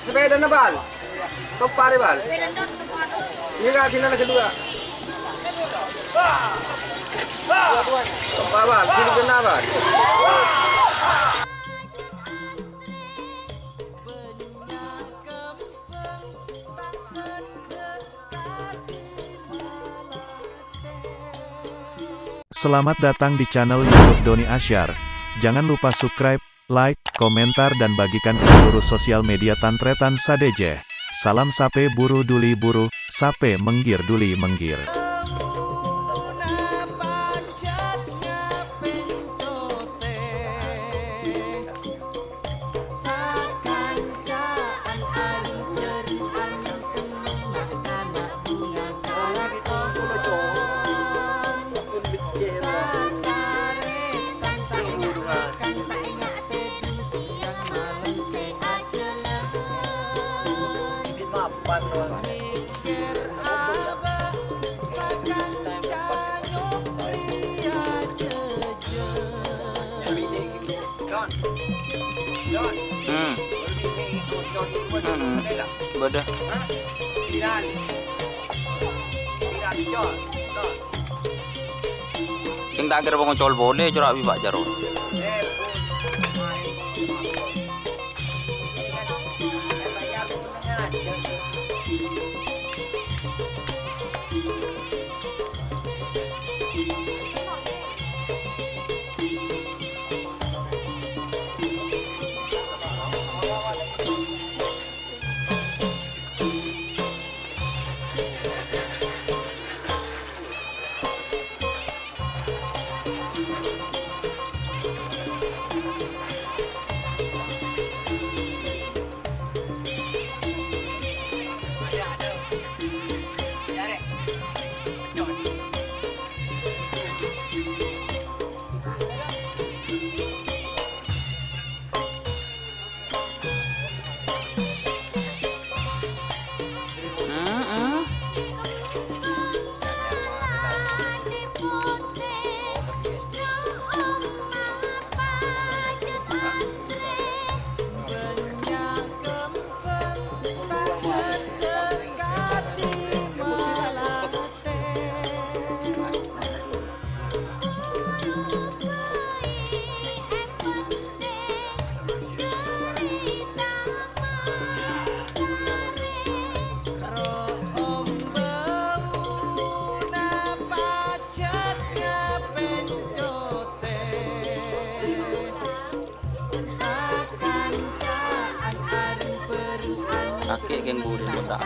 sepeda na bal. Topare bal. Ini kak sini lagi kedua. Topar bal, sini kena bal. Selamat datang di channel YouTube Doni Asyar. Jangan lupa subscribe, like, komentar dan bagikan ke seluruh sosial media Tantretan Sadejeh. Salam sape buru duli buru, sape menggir duli menggir. Bedah. Yang tak kira pengocol boleh corak bibak jarur. Kakek geng budi muda.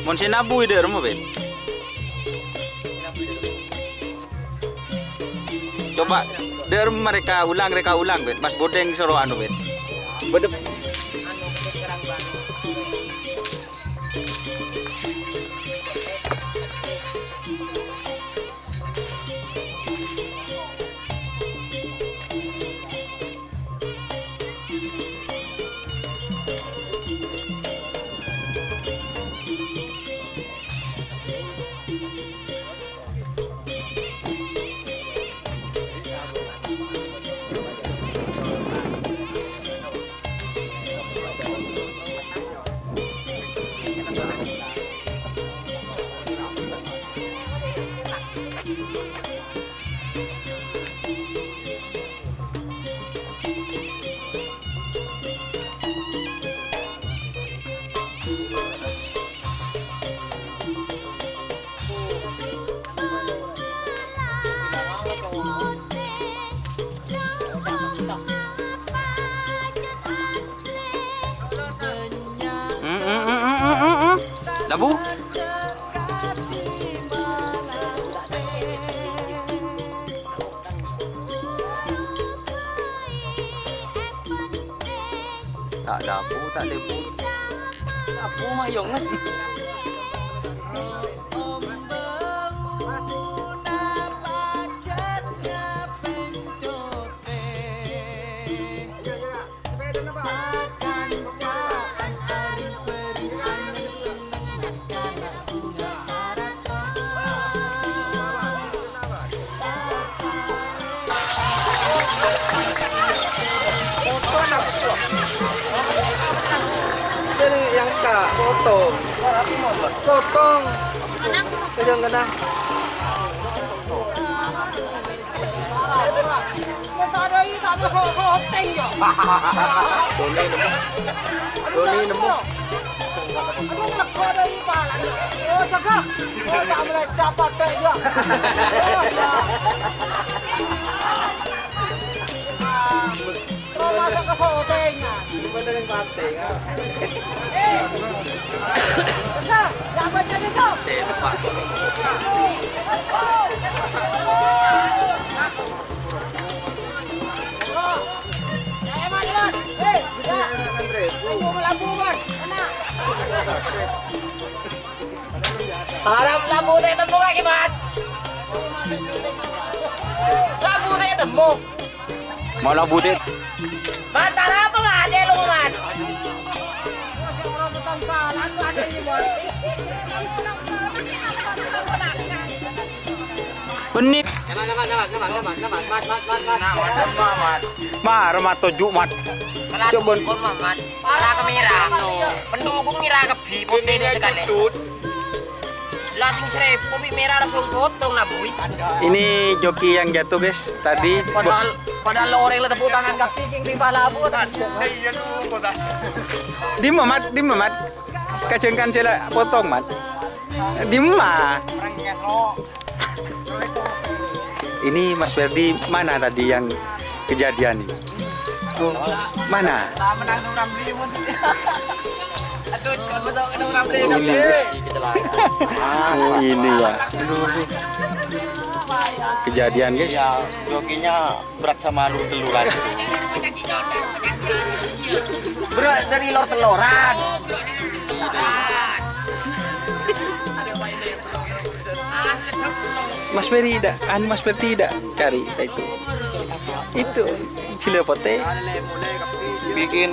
Mon sinabu ide rumah bet. Coba der mereka ulang bet. Mas bodeng soro anu bet. Bedep. Labu? Tak labu, tak lebu. Labu. mayonges. Ini yang kak foto. Potong. Kadang-kadang. Doni nemu. Lambu teh temu lagi, Mat. Lambu teh temu. Mau lah budit. Mat, apa, Mat? Dia lu, Mat. Benip. Mar mat tujuh mat. Coba Mat. Para kamera. Pendukung mira ke bi putih ini sekali. Lating serep, kopi merah langsung potong lah, Boy. ini joki yang jatuh guys tadi. Padahal orang lah tepuk tangan kaki di pala aku. Di mat. Kacengkan cila potong mat. Di ma. Ini Mas Ferdi mana tadi yang kejadian ini? Oh, mana? Ini guys. Oh, ini ya. Kejadian guys. Ya, jokinya berat sama lu teluran. Berat dari lor teloran. Mas Ferdi tidak cari itu cilepote. Bikin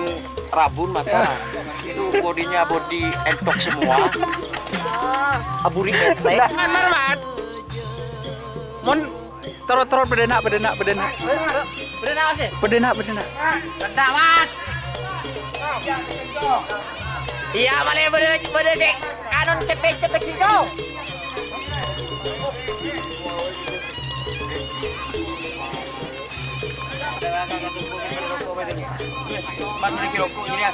rabun mata. Itu bodinya body entok semua. Aburi ente. Mar mat. Mon toro bedena. Berenang sih. Bedena. Mat. Iya, malah bener sih. Kanon cepet gitu. Mas beli rokok ini ya.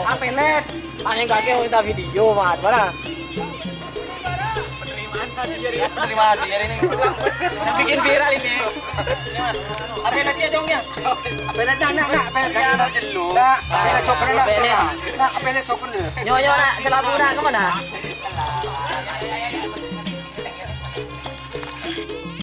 Apa net? Aneh kakek mau minta video, Mat. Mana? Terima dia ini. Bikin viral ini. Apa yang dia dong ya? Apa nak? Apa Dia ada jelu. Apa nak coklat nak? Apa nak coklat? Nyonya nak selabu nak ke mana?